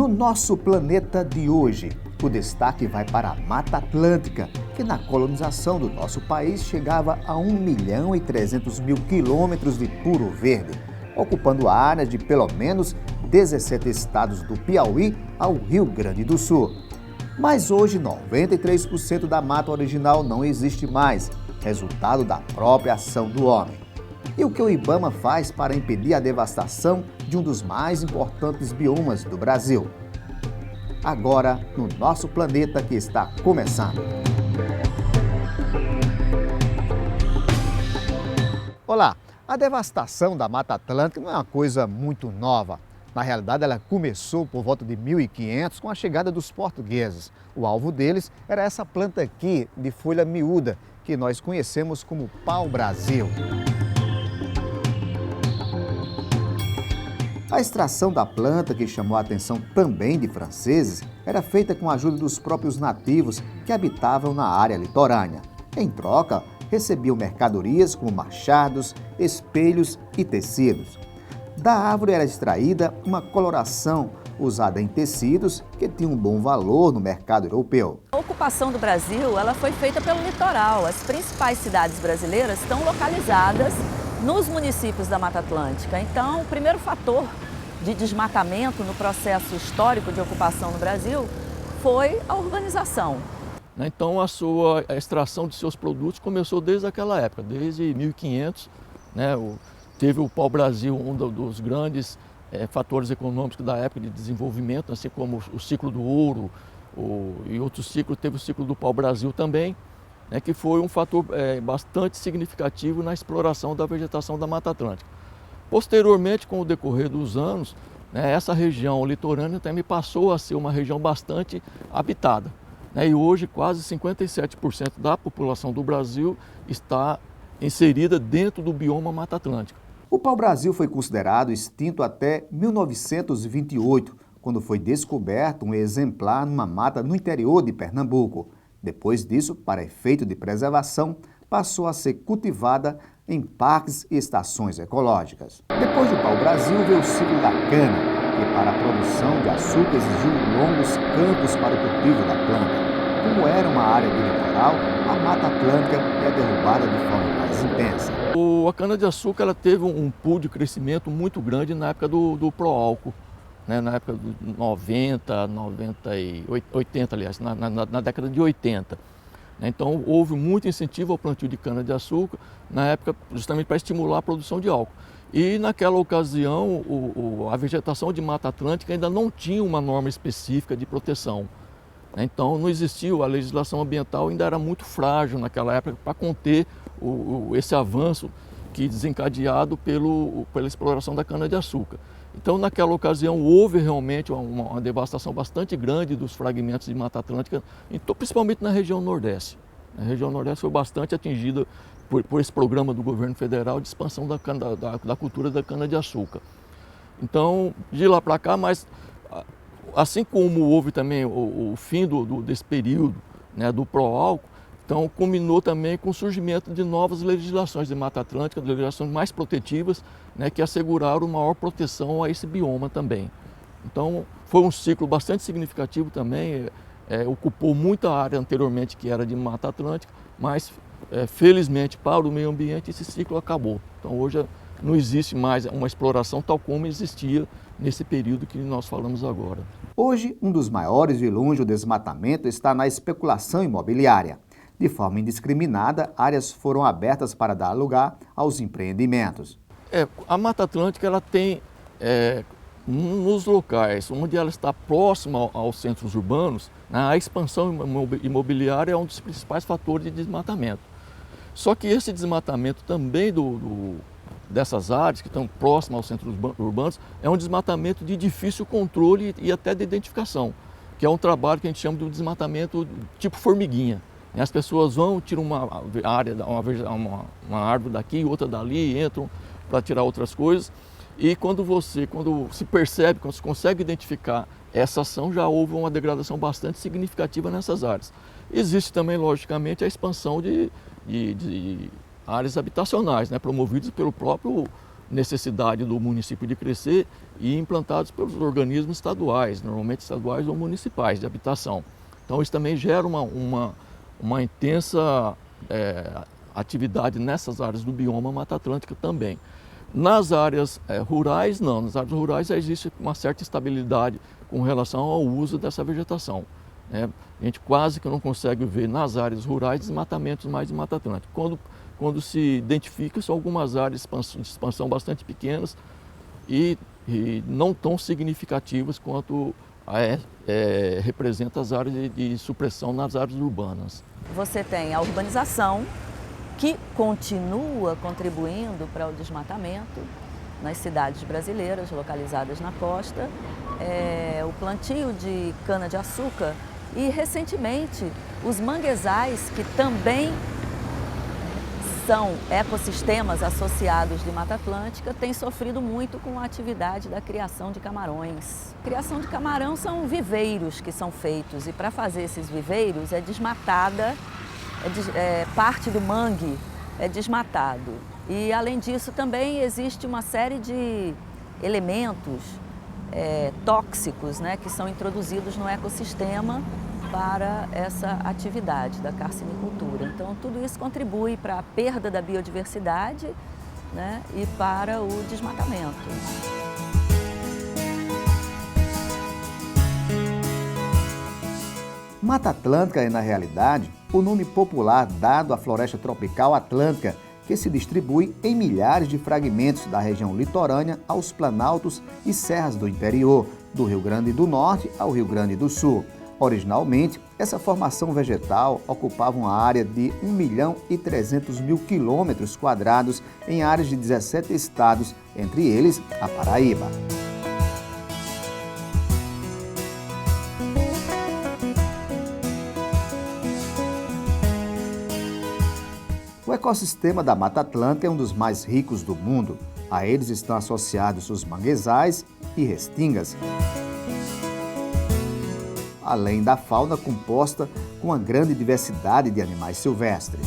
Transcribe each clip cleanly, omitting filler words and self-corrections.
No nosso planeta de hoje, o destaque vai para a Mata Atlântica, que na colonização do nosso país chegava a 1.300.000 quilômetros de puro verde, ocupando a área de pelo menos 17 estados do Piauí ao Rio Grande do Sul. Mas hoje 93% da mata original não existe mais, resultado da própria ação do homem. E o que o IBAMA faz para impedir a devastação de um dos mais importantes biomas do Brasil? Agora, no nosso planeta que está começando. Olá, a devastação da Mata Atlântica não é uma coisa muito nova. Na realidade, ela começou por volta de 1500 com a chegada dos portugueses. O alvo deles era essa planta aqui, de folha miúda, que nós conhecemos como pau-brasil. A extração da planta, que chamou a atenção também de franceses, era feita com a ajuda dos próprios nativos que habitavam na área litorânea. Em troca, recebiam mercadorias como machados, espelhos e tecidos. Da árvore era extraída uma coloração usada em tecidos que tinha um bom valor no mercado europeu. A ocupação do Brasil ela foi feita pelo litoral. As principais cidades brasileiras estão localizadas nos municípios da Mata Atlântica. Então, o primeiro fator de desmatamento no processo histórico de ocupação no Brasil foi a urbanização. Então, a extração de seus produtos começou desde aquela época, desde 1500. Teve o pau-brasil, um dos grandes fatores econômicos da época de desenvolvimento, assim como o ciclo do ouro e outros ciclos, teve o ciclo do pau-brasil também, que foi um fator bastante significativo na exploração da vegetação da Mata Atlântica. Posteriormente, com o decorrer dos anos, essa região litorânea também passou a ser uma região bastante habitada. E hoje quase 57% da população do Brasil está inserida dentro do bioma Mata Atlântica. O pau-brasil foi considerado extinto até 1928, quando foi descoberto um exemplar numa mata no interior de Pernambuco. Depois disso, para efeito de preservação, passou a ser cultivada em parques e estações ecológicas. Depois do pau-brasil veio o ciclo da cana, que para a produção de açúcar exigiu longos campos para o cultivo da planta. Como era uma área de litoral, a Mata Atlântica é derrubada de forma mais intensa. A cana-de-açúcar ela teve um pool de crescimento muito grande na época do pró-álcool, na época de 90, 80, aliás, na década de 80. Então, houve muito incentivo ao plantio de cana-de-açúcar, na época, justamente para estimular a produção de álcool. E, naquela ocasião, a vegetação de Mata Atlântica ainda não tinha uma norma específica de proteção. Então, não existia, a legislação ambiental ainda era muito frágil naquela época para conter esse avanço que desencadeado pela exploração da cana-de-açúcar. Então, naquela ocasião, houve realmente uma devastação bastante grande dos fragmentos de Mata Atlântica, principalmente na região Nordeste. A região Nordeste foi bastante atingida por esse programa do governo federal de expansão da cultura da cana-de-açúcar. Então, de lá para cá, mas assim como houve também o fim desse período do pró-álcool, então culminou também com o surgimento de novas legislações de Mata Atlântica, legislações mais protetivas, que asseguraram maior proteção a esse bioma também. Então foi um ciclo bastante significativo também, ocupou muita área anteriormente que era de Mata Atlântica, mas felizmente para o meio ambiente esse ciclo acabou. Então hoje não existe mais uma exploração tal como existia nesse período que nós falamos agora. Hoje, um dos maiores vilões do desmatamento está na especulação imobiliária. De forma indiscriminada, áreas foram abertas para dar lugar aos empreendimentos. A Mata Atlântica ela tem, nos locais onde ela está próxima aos centros urbanos, a expansão imobiliária é um dos principais fatores de desmatamento. Só que esse desmatamento também dessas áreas que estão próximas aos centros urbanos é um desmatamento de difícil controle e até de identificação, que é um trabalho que a gente chama de desmatamento tipo formiguinha. As pessoas vão, tiram uma árvore daqui, outra dali, entram para tirar outras coisas. E quando se percebe, quando se consegue identificar essa ação, já houve uma degradação bastante significativa nessas áreas. Existe também, logicamente, a expansão de áreas habitacionais, promovidas pelo próprio necessidade do município de crescer e implantados pelos organismos estaduais, normalmente estaduais ou municipais de habitação. Então isso também gera uma intensa atividade nessas áreas do bioma Mata Atlântica também. Nas áreas rurais, não. Nas áreas rurais existe uma certa estabilidade com relação ao uso dessa vegetação. A gente quase que não consegue ver nas áreas rurais desmatamentos mais de Mata Atlântica. Quando se identifica, são algumas áreas de expansão bastante pequenas e não tão significativas quanto representa as áreas de supressão nas áreas urbanas. Você tem a urbanização, que continua contribuindo para o desmatamento nas cidades brasileiras localizadas na costa, o plantio de cana-de-açúcar e, recentemente, os manguezais, que também são ecossistemas associados de Mata Atlântica, têm sofrido muito com a atividade da criação de camarões. A criação de camarão são viveiros que são feitos e, para fazer esses viveiros, é desmatada parte do mangue é desmatado. E, além disso, também existe uma série de elementos tóxicos, né, que são introduzidos no ecossistema para essa atividade da carcinicultura. Então, tudo isso contribui para a perda da biodiversidade, né, e para o desmatamento. Mata Atlântica é, na realidade, o nome popular dado à floresta tropical atlântica, que se distribui em milhares de fragmentos da região litorânea aos planaltos e serras do interior, do Rio Grande do Norte ao Rio Grande do Sul. Originalmente, essa formação vegetal ocupava uma área de 1.300.000 quilômetros quadrados em áreas de 17 estados, entre eles a Paraíba. O ecossistema da Mata Atlântica é um dos mais ricos do mundo. A eles estão associados os manguezais e restingas, além da fauna composta com uma grande diversidade de animais silvestres.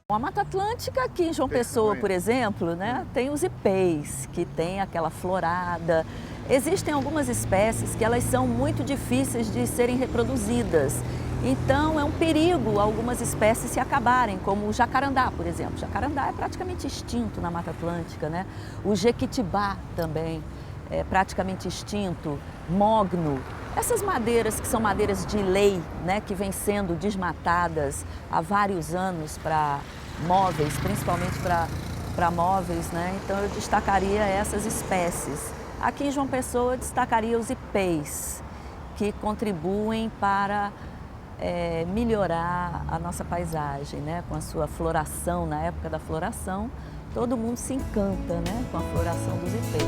A Mata Atlântica, aqui em João Pessoa, por exemplo, né, tem os ipês, que tem aquela florada. Existem algumas espécies que elas são muito difíceis de serem reproduzidas. Então, é um perigo algumas espécies se acabarem, como o jacarandá, por exemplo. O jacarandá é praticamente extinto na Mata Atlântica, né? O jequitibá também é praticamente extinto, mogno. Essas madeiras que são madeiras de lei, né, que vêm sendo desmatadas há vários anos para móveis, principalmente para móveis, né? Então, eu destacaria essas espécies. Aqui em João Pessoa, eu destacaria os ipês, que contribuem para melhorar a nossa paisagem, né? Com a sua floração, na época da floração, todo mundo se encanta, né, com a floração dos ipês.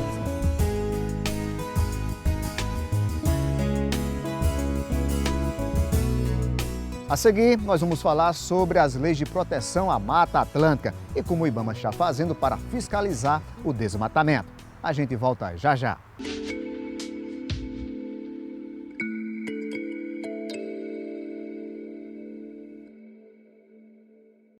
A seguir, nós vamos falar sobre as leis de proteção à Mata Atlântica e como o IBAMA está fazendo para fiscalizar o desmatamento. A gente volta já já.